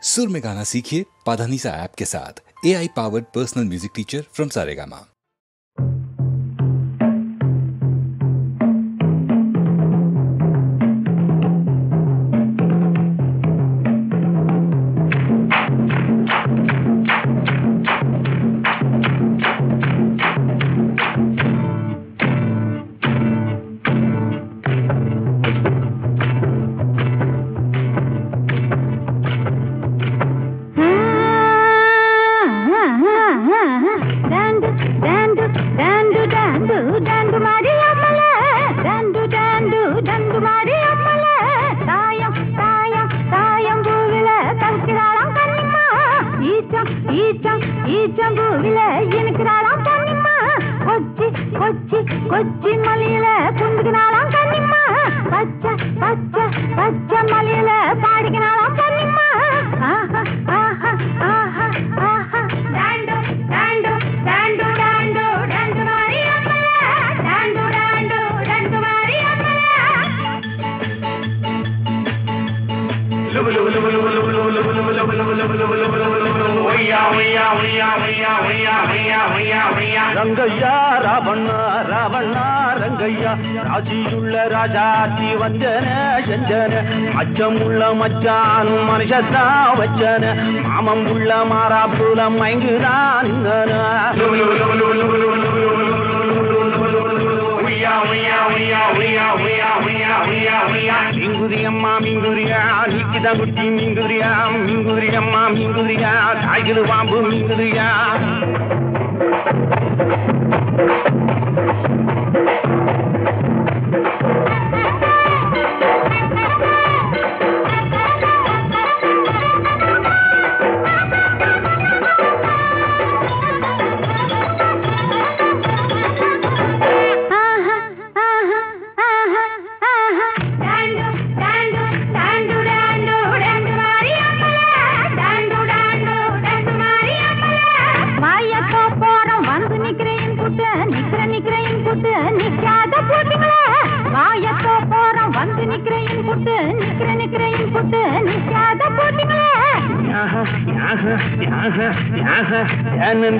सुर में गाना सीखिए पाधानीसा ऐप के साथ। AI powered personal music teacher from Saregama. Kochi மலையில குந்துக்கினாலாம் கண்ணிம்மா, பச்சை பச்சை பச்சை மலையில பாடிக்கினாலாம் கண்ணிம்மா. ஆஹா ஆஹா ஆஹா ஆஹா டாண்டு டாண்டு டாண்டு டாண்டு டாண்டு மாரி அம்மல, டாண்டு டாண்டு டாண்டு மாரி அம்மல. ரங்கையா ராவண்ணா ராவண்ணா ரங்கையா, ராஜியுள்ள ராஜாத்தி வந்தன செஞ்சன, அச்சம் உள்ள மச்சான் மனுஷத்தா வச்சன, மாமம் உள்ள மாறாப்புல மயங்குதான். மீங்குதியம்மா மீங்குதியா நீக்கிதா குட்டி மீங்குதியா, மீங்குதியம்மா மீங்குதியா காய்கிற பாம்பு மீங்குதியா.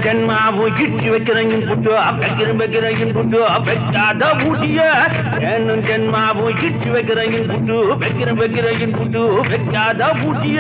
ஜென்மாவு இட்டு வைக்கிறேன் புட்டு வைக்கிறேன் வைக்கிறேன் புட்டு வைக்காத பூட்டிய, ஜென்மாவு இட்டு வைக்கிறேன் புட்டு வைக்கிறேன் வைக்கிறேன் புட்டு வைக்காத பூட்டிய.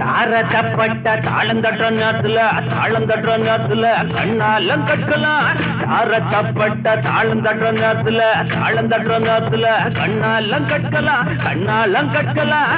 தாரத்தப்பட்ட தாளந்தட்ட நேரத்துல தாளந்தட்ட நேரத்துல கண்ணாலம் கட்டலாம், தாரத்தப்பட்ட தாளந்தட்ட நேரத்துல தாளந்தட்ட நேரத்துல கண்ணாலம் கட்டலாம், கண்ணாலம் கட்டலாம்.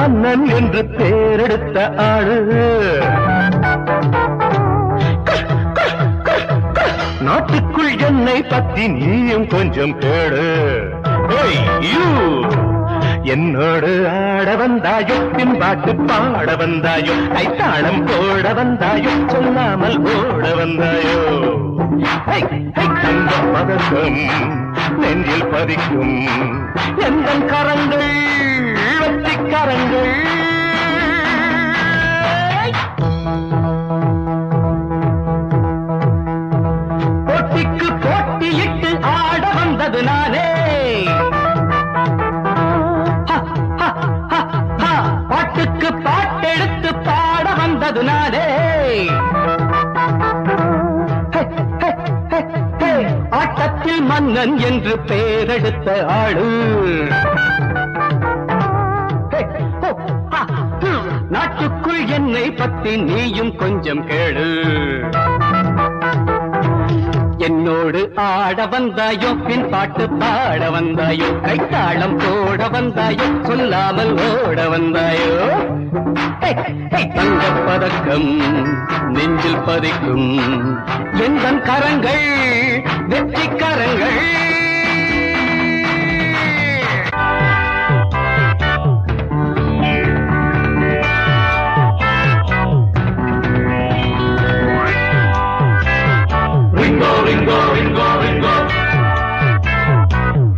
மன்னன் என்று பேரெடுத்த ஆளு நாட்டுக்குள் என்னை பத்தி நீயும் கொஞ்சம் கேடு. என்னோடு ஆட வந்தாயோ, பின்பாட்டு பாட வந்தாயோ, கைத்தாளம் போட வந்தாயோ, சொல்லாமல் ஓட வந்தாயோ. தங்க பதக்கம் நெஞ்சில் பதிக்கும் எந்த கரங்கள் வெற்றி கரங்கள். போட்டிக்கு போட்டியிட்டு ஆட வந்தது நானே, பாட்டுக்கு பாட்டெடுத்து பாட வந்தது நானே. ஆட்டத்தில் மன்னன் என்று பேரெடுத்த ஆளு நாட்டுக்குள் என்னை பத்தி நீயும் கொஞ்சம் கேளு. என்னோடு ஆட வந்தாயோ, பின் பாட்டு பாட வந்தாயோ, கைத்தாளம் போட வந்தாயோ, சொல்லாமல் ஓட வந்தாயோ. தங்கப் பதக்கம் நெஞ்சில் பதிக்கும் எந்த கரங்கள் வெற்றி கரங்கள். Ringo, Ringo, Ringo, Ringo.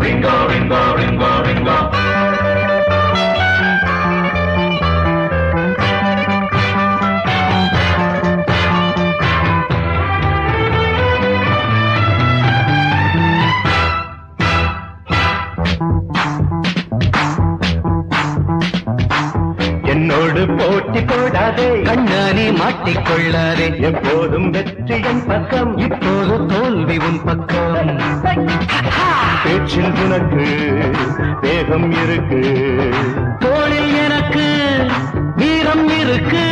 Ringo, Ringo, Ringo, Ringo. என்னோடு போட்டி போடாதே, கண்ணாடி மாட்டிக்கொள்ளாதே. எப்போதும் வெற்றி என் பக்கம், இப்போது தோல்வி உன் பக்கம். பேச்சில் உனக்கு வேகம் இருக்கு, தோளில் எனக்கு வீரம் இருக்கு.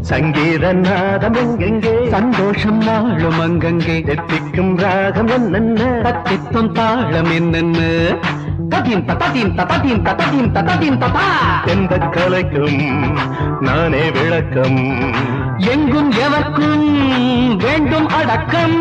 சங்கீத நாதம் எங்கெங்கே, சந்தோஷம் நாளும் அங்கங்கே. எத்திக்கும் ராகம் என்னென்ன, தத்தித்தும் தாளம் என்னென்ன. ததீம் ததீம் ததீம் ததீம் ததீம் ததா. எந்த கலைக்கும் நானே விளக்கம், எங்கும் எவர்க்கும் வேண்டும் அடக்கம்.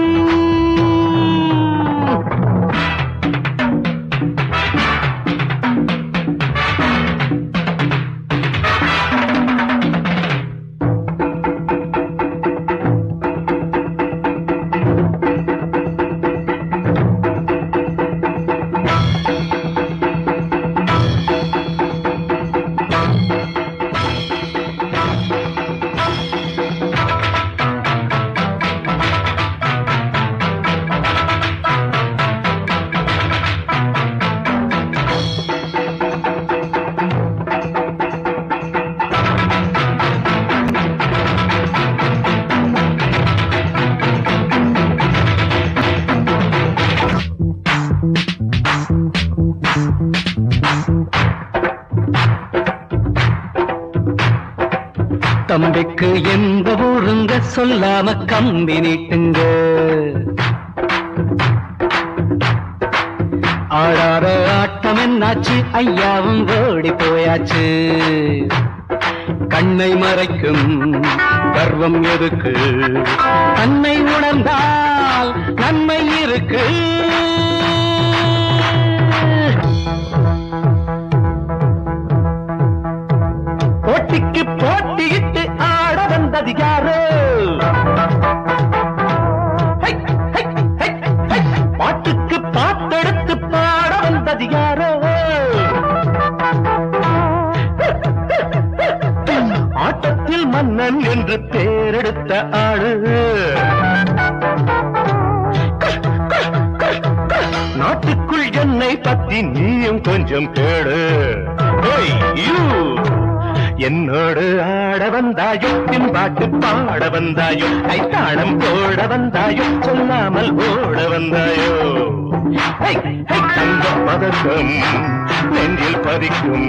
தம்பிக்கு எந்த ஊருங்க சொல்லாம கம்பி நீட்டுங்க. ஆடாத ஆட்டம் என்னாச்சு, ஐயாவும் ஓடி போயாச்சு. கண்ணை மறைக்கும் கர்வம் எதுக்கு, தன்னை உணர்ந்தால் நன்மை இருக்கு. போட்டிக்கு போட்டியிட்டு ஆட வந்தது யாரு, பாட்டுக்கு பாட்டெடுத்து பாட வந்தது யாரு. ஆட்டத்தில் மன்னன் என்று பேரெடுத்த ஆளு நாட்டுக்குள் என்னை பத்தி நீயும் கொஞ்சம் கேடு. என்னோடு ஆட வந்தாயோ, பின்பாட்டு பாட வந்தாயோ, கைத்தாளம் போட வந்தாயோ, சொல்லாமல் ஓட வந்தாயோ. தங்க பதக்கம் நெஞ்சில் பதிக்கும்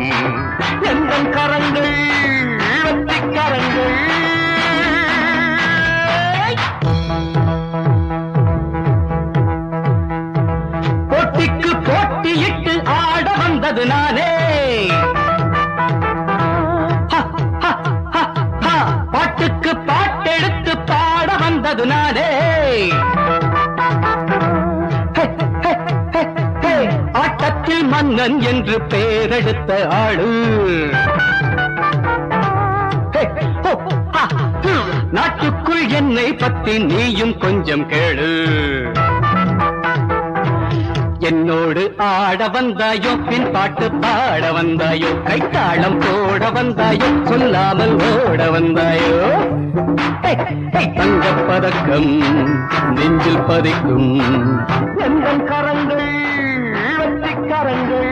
எங்கள் கரங்கள், வெற்றி கரங்கள். போட்டிக்கு போட்டியிட்டு ஆட வந்தது நானே, பாட்டுக்கு பாட்டெடுத்து பாட வந்தது நானே. ஆட்டத்தில் மன்னன் என்று பெயரெடுத்த ஆளு, நாட்டுக்குள் என்னை பத்தி நீயும் கொஞ்சம் கேளு. என்னோடு ஆட வந்தாயோ, பின் பாட்டு பாட வந்தாயோ, கைத்தாளம் போட வந்தாயோ, சொல்லாமல் ஓட வந்தாயோ. தங்க பதக்கம் நெஞ்சில் பதிக்கும் எங்கள் கரங்கள், வெற்றி கரங்கள்.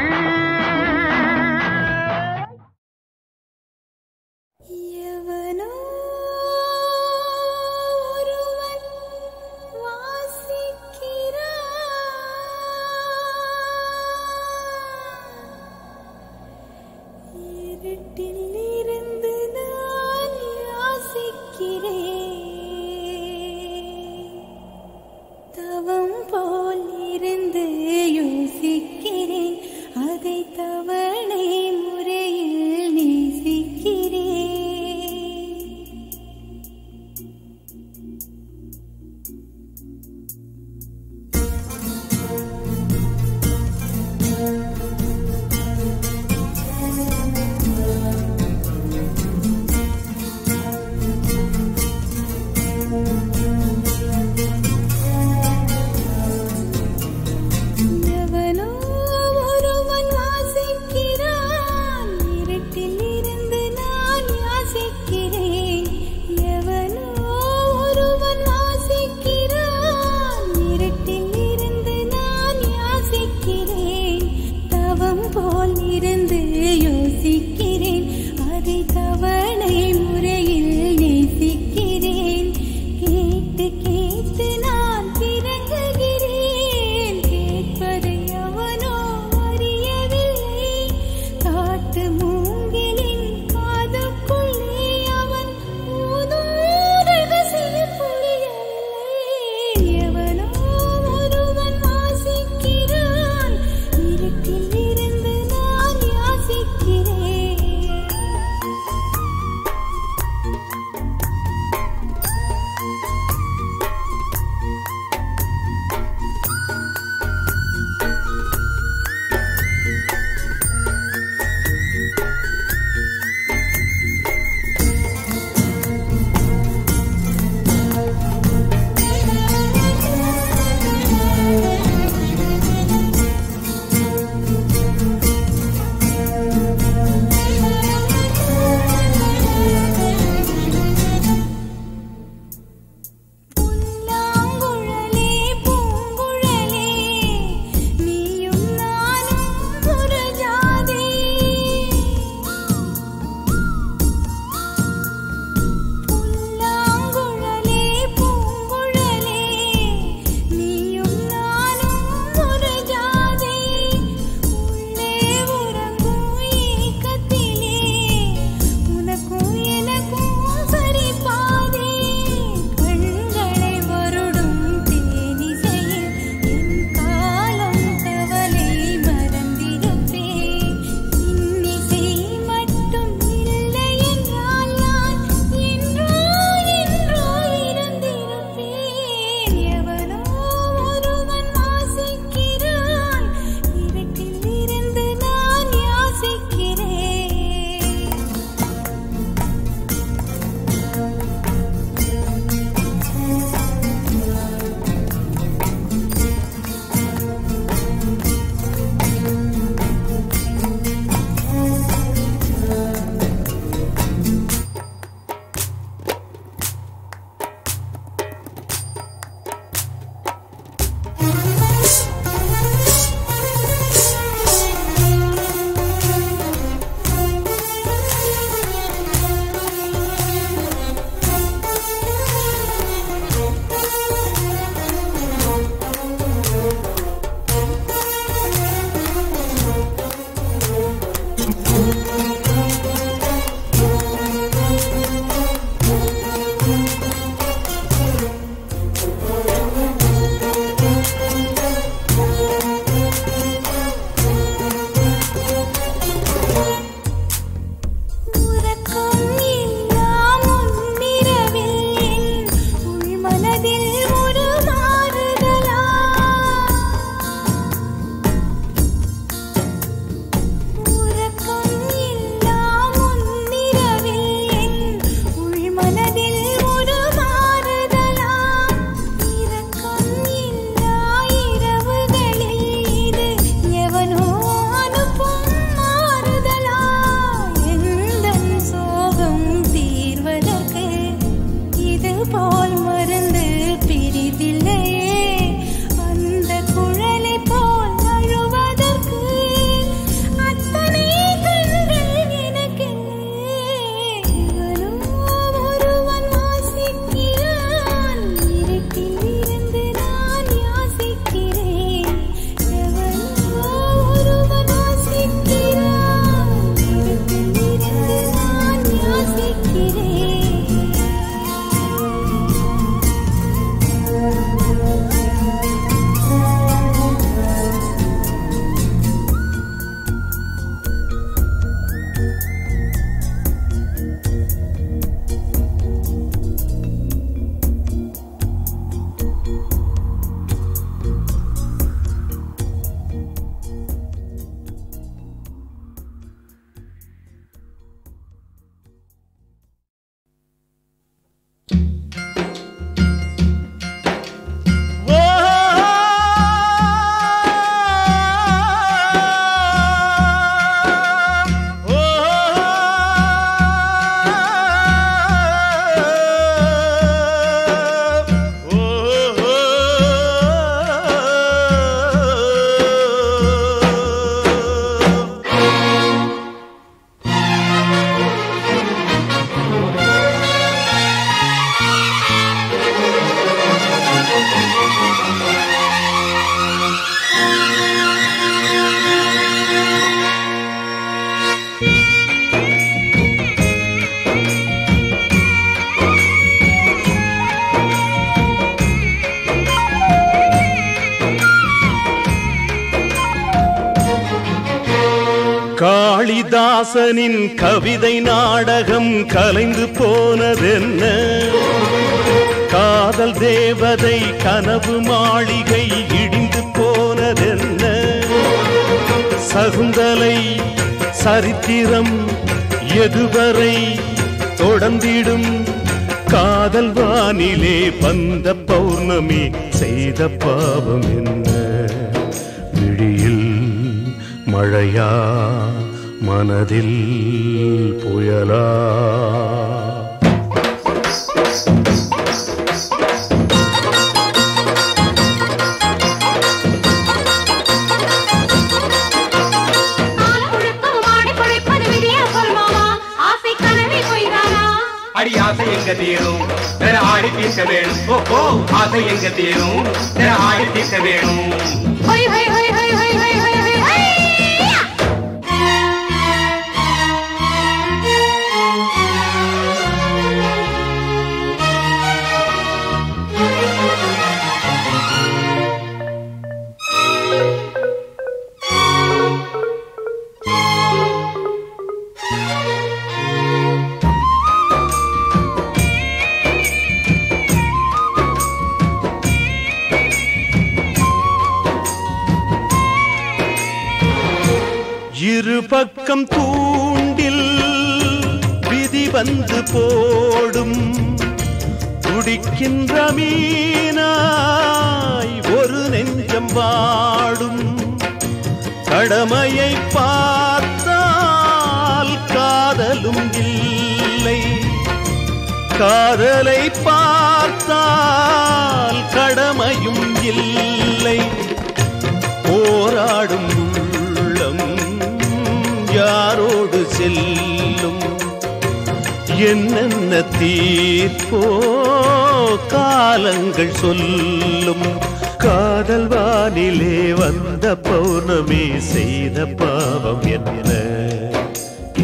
காளிதாசனின் கவிதை நாடகம் கலைந்து போனதென்ன? காதல் தேவதை கனவு மாளிகை இடிந்து போனதென்ன? சகுந்தலை சரித்திரம் எதுவரை தொடர்ந்திடும்? காதல் வானிலே வந்த பௌர்ணமி செய்த பாவம் என்ன? விழியில் மழையா மனதில் புயலா? அடி ஆசை எங்க தீரும் ஆடி தீர்க்க வேணும். ஓ ஆசை எங்க தீரும் ஆடி தீர்க்க வேணும். இரு பக்கம் தூண்டில் விதி வந்து போடும். துடிக்கின்ற மீனாய் ஒரு நெஞ்சம் வாடும். கடமையை பார்த்தால் காதலும் இல்லை, காதலை பார்த்தால் கடமையும் இல்லை. போராடும் யாரோடு செல்லும்? என்னென்ன தீர்ப்போ காலங்கள் சொல்லும். காதல் வானிலே வந்த பௌர்ணமி செய்த பாவம் என்ன?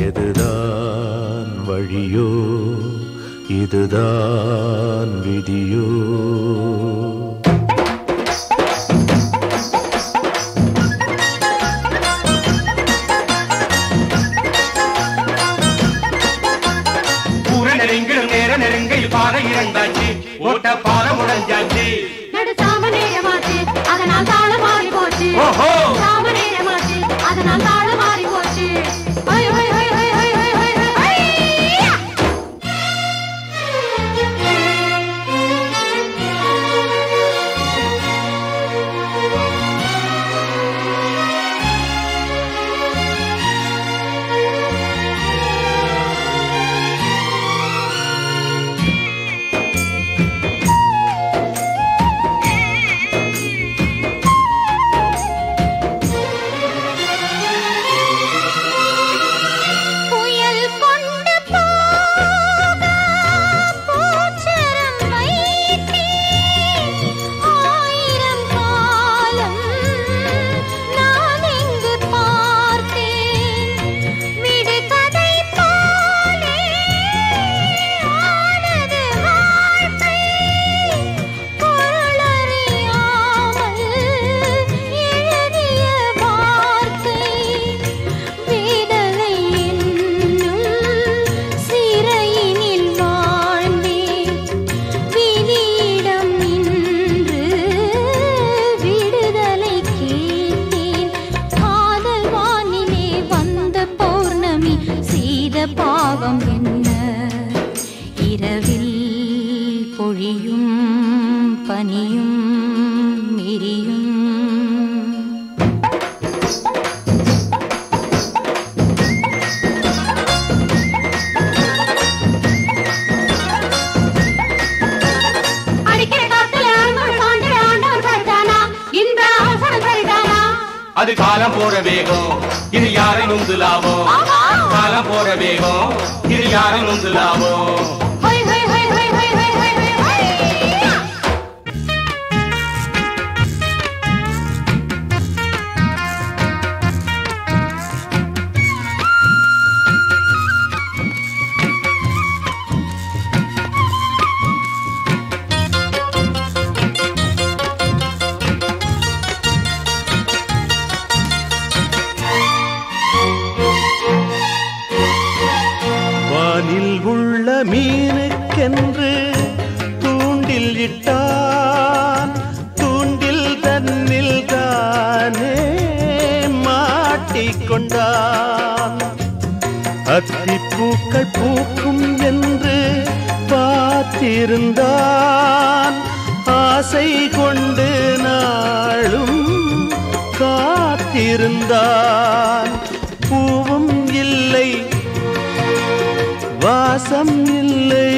எதுதான் வழியோ இதுதான் விதியோ? நெருங்கையில் பாதை இறந்தாச்சு, ஓட்ட பாலம் உடஞ்சாச்சு. நடு சாம நேரமாச்சு, அதனால் தாழ மாறி போச்சு. ஓஹோ சாம நேரமாச்சு, அதனால் தாழ மாறி போச்சு. பாவம் என்ன? இரவில் பொழியும் பனியும் மிரியும். அடிக்கிற காத்துல ஆண்டவன் சரிதானா? இந்த அவசரம் சரிதானா? அது காலம் போற வேகம், இது யாரை நொந்து லாபம்? காலம் போற வேகம், இது யாரை நொந்து லாபம்? மீனுக்கென்று தூண்டில் இட்டான். தூண்டில் தன்னில் தானே மாட்டிக்கொண்டான். அத்திப்பூக்கள் பூக்கும் என்று பார்த்திருந்தான். ஆசை கொண்டு நாளும் காத்திருந்தான். பூவும் இல்லை, வாசம் இல்லை,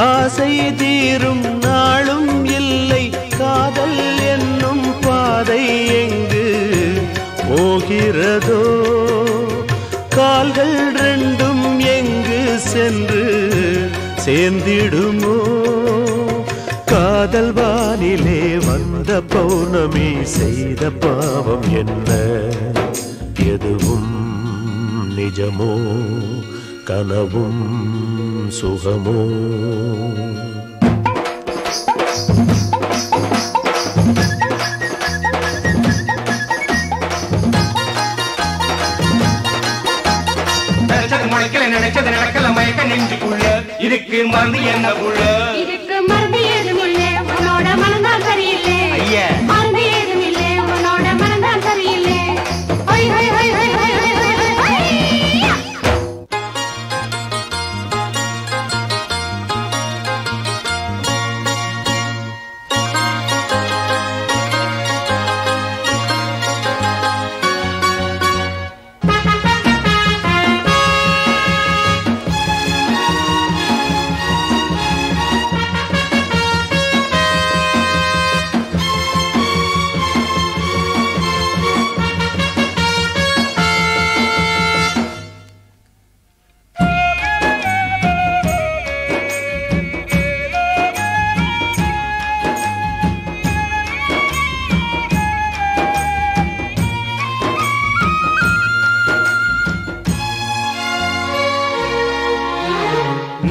ஆசை தீரும் நாளும் இல்லை. காதல் என்னும் பாதை எங்கு போகிறதோ? கால்கள் ரெண்டும் எங்கு சென்று சேர்ந்திடுமோ? காதல் வானிலே வந்த பௌர்ணமி செய்த பாவம் என்ன? எதுவும் நிஜமோ கனவும் சுகமோ? நினைச்சது நடக்கல மயக்க நெஞ்சுக்குள்ள. இதுக்கு மருந்து என்ன புள்ள? இதுக்கு மருந்து ஏதும் இல்லை, உன்னோட மனம்தான் சரியில்லை. மருந்து ஏதும் இல்லை, உன்னோட மனம்தான் சரியில்லை. ஹொய் ஹொய் ஹொய் ஹொய் ஹொய் ஹொய் ஹொய் ஹொய்.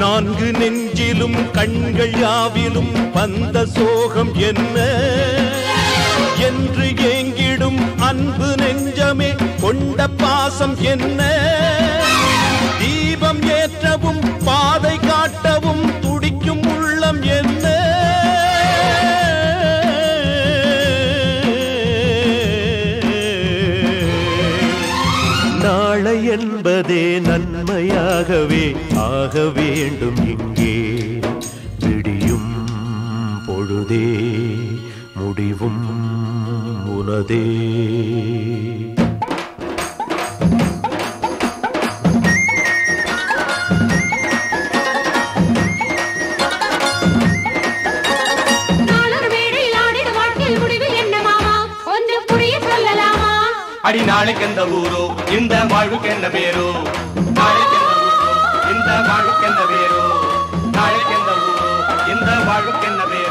நான்கு நெஞ்சிலும் கண்கள் யாவிலும் வந்த சோகம் என்ன என்று ஏங்கிடும் அன்பு நெஞ்சமே கொண்ட பாசம் என்ன? தீபம் ஏற்றவும் பாதை காட்டவும் துடிக்கும் உள்ளம் என்ன? நாளை என்பதே நன்மையாகவே ஆக வேண்டும். இங்கே விடியும் பொழுதே முடிவும் உனதே. அடி நாளைக்கு எந்த ஊரோ இந்த வாழ்வுக்கு என்ன பேரோ? நாளைக்கு எந்த ஊரோ இந்த வாழ்வுக்கு என்ன பேரோ? நாளைக்கு எந்த ஊரோ இந்த வாழ்வுக்கு என்ன பேரோ?